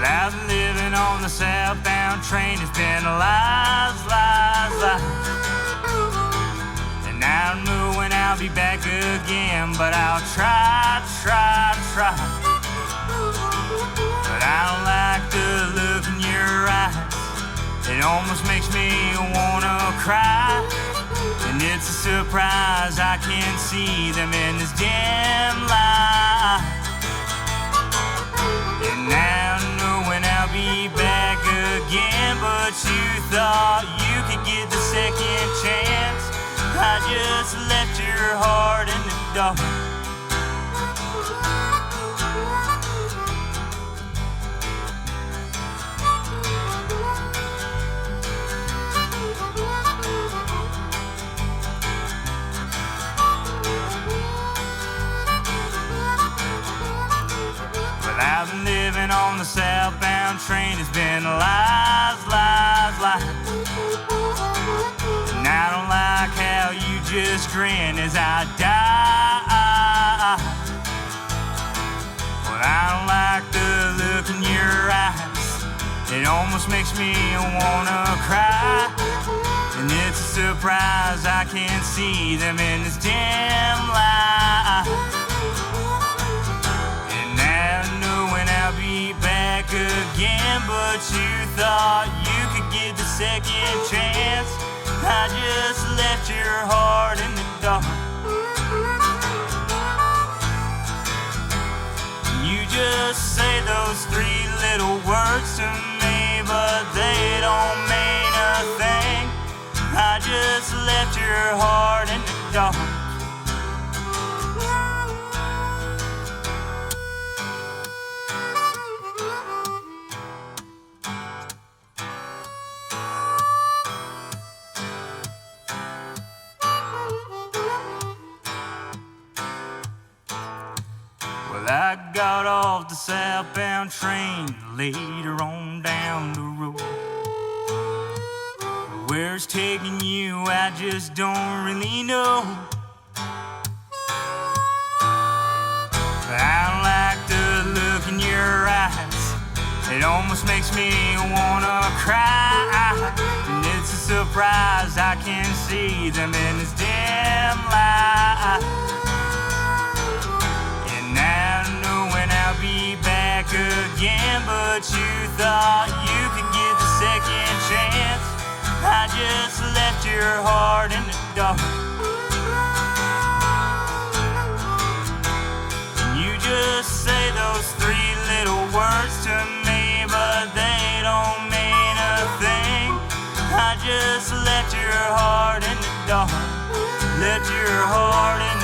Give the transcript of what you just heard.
I've been living on the southbound train. It's been lies. And I don't know when I'll be back again, but I'll try. But I don't like the look in your eyes. It almost makes me wanna cry. And it's a surprise I can't see them in this dim light. And I don't know when I'll be back again, but you thought you could get the second chance. I just left your heart in the dark. I've been living on the southbound train. It's been lies. And I don't like how you just grin as I die. Well, I don't like the look in your eyes. It almost makes me wanna cry. And it's a surprise I can't see them in this dim light. Be back again, but you thought you could get the second chance. I just left your heart in the dark. You just say those three little words to me, but they don't mean a thing. I just left your heart in the dark. I got off the southbound train later on down the road. Where it's taking you, I just don't really know. I don't like the look in your eyes. It almost makes me wanna cry. And it's a surprise I can't see them in this dim light. Be back again, but you thought you could get the second chance. I just left your heart in the dark. You just say those three little words to me, but they don't mean a thing. I just left your heart in the dark. Left your heart in